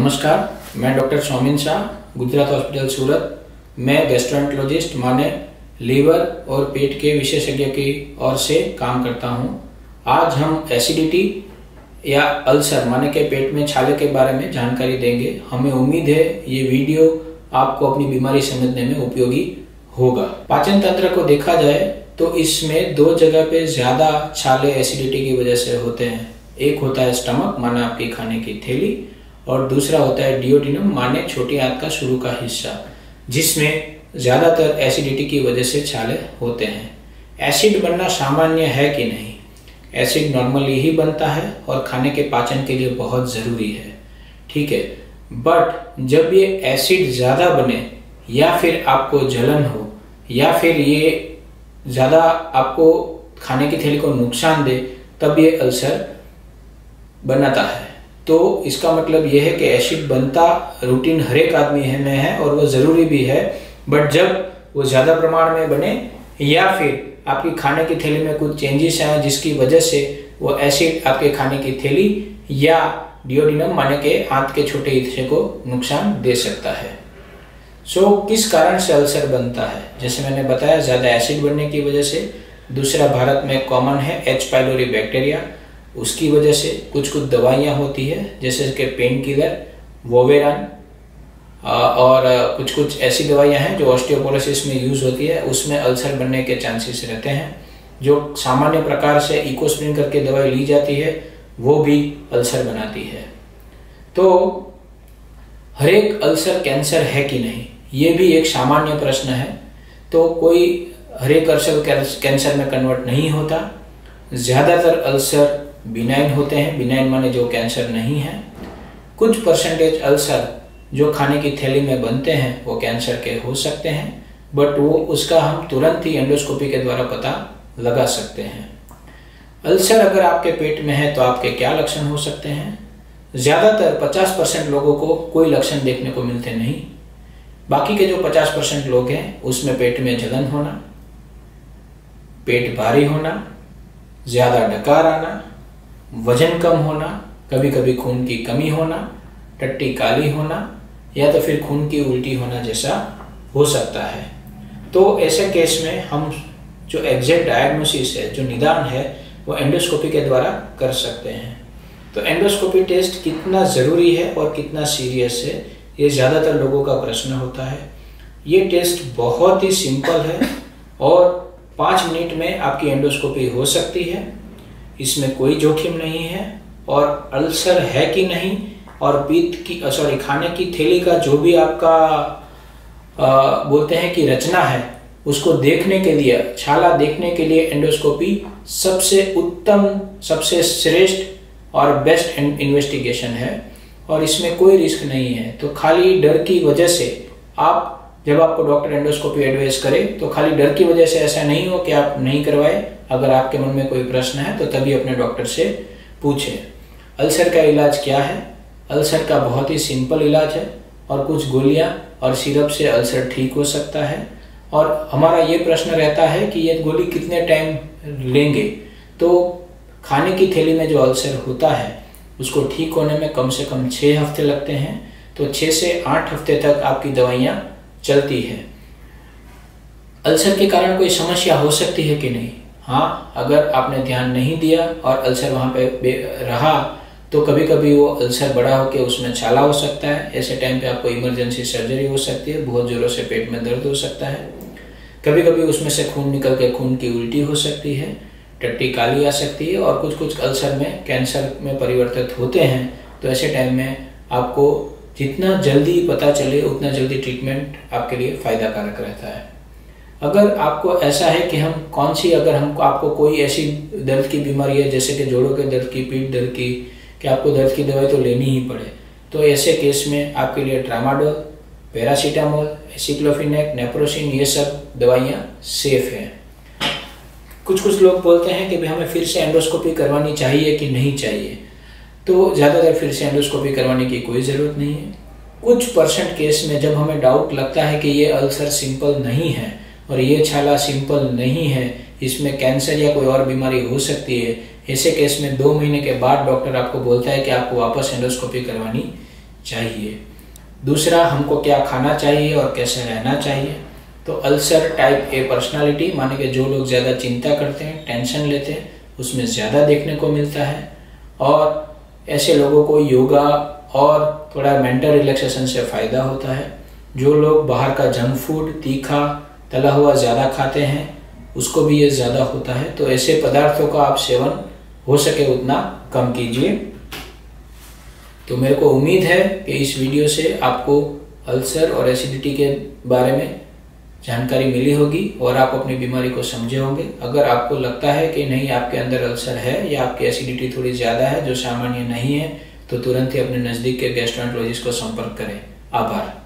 नमस्कार, मैं doctor Somin Shah, Gujarat hospital सूरत। मैं गैस्ट्रोएंटरोलॉजिस्ट माने लीवर और पेट के विशेषज्ञ की ओर से काम करता हूं। आज हम एसिडिटी या अल्सर माने के पेट में छाले के बारे में जानकारी देंगे। हमें उम्मीद है ये वीडियो आपको अपनी बीमारी समझने में उपयोगी होगा। पाचन तंत्र को देखा जाए तो इसमें दो जगह पे ज्यादा छाले एसिडिटी की वजह से होते हैं। एक होता है स्टमक माने आपकी खाने की थैली, और दूसरा होता है डियोडिनम माने छोटी आंत का शुरू का हिस्सा, जिसमें ज्यादातर एसिडिटी की वजह से छाले होते हैं। एसिड बनना सामान्य है कि नहीं? एसिड नॉर्मली ही बनता है और खाने के पाचन के लिए बहुत जरूरी है, ठीक है। बट जब ये एसिड ज्यादा बने या फिर आपको जलन हो या फिर ये ज्यादा आपको खाने की थैली को नुकसान दे, तब ये अल्सर बनाता है। तो इसका मतलब यह है कि एसिड बनता रूटीन हर एक आदमी में है और वो जरूरी भी है। बट जब वो ज्यादा प्रमाण में बने या फिर आपकी खाने की थैली में कुछ चेंजेस आए जिसकी वजह से वो एसिड आपके खाने की थैली या डियोडिनम माने के आंत के छोटे हिस्से को नुकसान दे सकता है। किस कारण से अल्सर बनता है? जैसे मैंने बताया, ज्यादा एसिड बनने की वजह से। दूसरा भारत में कॉमन है एच पाइलोरी बैक्टीरिया, उसकी वजह से। कुछ दवाइयाँ होती है जैसे कि पेन किलर, वोवेरान, और कुछ ऐसी दवाइयाँ हैं जो ऑस्टियोपोरोसिस में यूज होती है, उसमें अल्सर बनने के चांसेस रहते हैं। जो सामान्य प्रकार से इकोस्प्रिन करके दवाई ली जाती है वो भी अल्सर बनाती है। तो हर एक अल्सर कैंसर है कि नहीं, ये भी एक सामान्य प्रश्न है। तो कोई हर एक अल्सर कैंसर में कन्वर्ट नहीं होता। ज्यादातर अल्सर बिनाइन होते हैं, बिनाइन माने जो कैंसर नहीं है। कुछ परसेंटेज अल्सर जो खाने की थैली में बनते हैं वो कैंसर के हो सकते हैं, बट वो उसका हम तुरंत ही एंडोस्कोपी के द्वारा पता लगा सकते हैं। अल्सर अगर आपके पेट में है तो आपके क्या लक्षण हो सकते हैं? ज्यादातर 50% लोगों को कोई लक्षण देखने को मिलते नहीं। बाकी के जो 50% लोग हैं उसमें पेट में जलन होना, पेट भारी होना, ज्यादा डकार आना, वजन कम होना, कभी कभी खून की कमी होना, टट्टी काली होना या तो फिर खून की उल्टी होना जैसा हो सकता है। तो ऐसे केस में हम जो एग्जैक्ट डायग्नोसिस है, जो निदान है, वो एंडोस्कोपी के द्वारा कर सकते हैं। तो एंडोस्कोपी टेस्ट कितना जरूरी है और कितना सीरियस है, ये ज्यादातर लोगों का प्रश्न होता है। ये टेस्ट बहुत ही सिंपल है और 5 मिनट में आपकी एंडोस्कोपी हो सकती है। इसमें कोई जोखिम नहीं है। और अल्सर है कि नहीं और खाने की थैली का जो भी आपका बोलते हैं कि रचना है, उसको देखने के लिए, छाला देखने के लिए एंडोस्कोपी सबसे उत्तम, सबसे श्रेष्ठ और बेस्ट इन्वेस्टिगेशन है और इसमें कोई रिस्क नहीं है। तो खाली डर की वजह से आप, जब आपको डॉक्टर एंडोस्कोपी एडवाइस करे तो खाली डर की वजह से ऐसा नहीं हो कि आप नहीं करवाए। अगर आपके मन में कोई प्रश्न है तो तभी अपने डॉक्टर से पूछें। अल्सर का इलाज क्या है? अल्सर का बहुत ही सिंपल इलाज है और कुछ गोलियां और सिरप से अल्सर ठीक हो सकता है। और हमारा ये प्रश्न रहता है कि ये गोली कितने टाइम लेंगे? तो खाने की थैली में जो अल्सर होता है उसको ठीक होने में कम से कम 6 हफ्ते लगते हैं। तो 6 से 8 हफ्ते तक आपकी दवाइयां चलती है। अल्सर के कारण कोई समस्या हो सकती है कि नहीं? हाँ, अगर आपने ध्यान नहीं दिया और अल्सर वहां पे रहा तो कभी कभी वो अल्सर बड़ा होकर उसमें छाला हो सकता है। ऐसे टाइम पे आपको इमरजेंसी सर्जरी हो सकती है, बहुत जोरों से पेट में दर्द हो सकता है। कभी कभी उसमें से खून निकल के खून की उल्टी हो सकती है, टट्टी काली आ सकती है और कुछ अल्सर में कैंसर में परिवर्तित होते हैं। तो ऐसे टाइम में आपको जितना जल्दी पता चले उतना जल्दी ट्रीटमेंट आपके लिए फायदा कारक रहता है। अगर आपको ऐसा है कि हम कौन सी, अगर हमको आपको कोई ऐसी दर्द की बीमारी है जैसे कि जोड़ों के दर्द की, पीठ दर्द की, कि आपको दर्द की दवाई तो लेनी ही पड़े, तो ऐसे केस में आपके लिए ट्रामाडोल, पैरासीटामोल, एसिक्लोफिनेक, नेप्रोसिन, ये सब दवाइयाँ सेफ हैं। कुछ लोग बोलते हैं कि भाई हमें फिर से एंडोस्कोपी करवानी चाहिए कि नहीं चाहिए। तो ज़्यादातर फिर से एंडोस्कोपी करवाने की कोई ज़रूरत नहीं है। कुछ परसेंट केस में जब हमें डाउट लगता है कि ये अल्सर सिंपल नहीं है और ये छाला सिंपल नहीं है, इसमें कैंसर या कोई और बीमारी हो सकती है, ऐसे केस में 2 महीने के बाद डॉक्टर आपको बोलता है कि आपको वापस एंडोस्कोपी करवानी चाहिए। दूसरा, हमको क्या खाना चाहिए और कैसे रहना चाहिए। तो अल्सर टाइप ए पर्सनालिटी माने कि जो लोग ज़्यादा चिंता करते हैं, टेंशन लेते हैं, उसमें ज़्यादा देखने को मिलता है। और ऐसे लोगों को योगा और थोड़ा मेंटल रिलैक्सेशन से फ़ायदा होता है। जो लोग बाहर का जंक फूड, तीखा, तला हुआ ज़्यादा खाते हैं, उसको भी ये ज़्यादा होता है। तो ऐसे पदार्थों का आप सेवन हो सके उतना कम कीजिए। तो मेरे को उम्मीद है कि इस वीडियो से आपको अल्सर और एसिडिटी के बारे में जानकारी मिली होगी और आप अपनी बीमारी को समझे होंगे। अगर आपको लगता है कि नहीं, आपके अंदर अल्सर है या आपकी एसिडिटी थोड़ी ज़्यादा है जो सामान्य नहीं है, तो तुरंत ही अपने नज़दीक के गैस्ट्रोएंटरोलॉजिस्ट को संपर्क करें। आभार।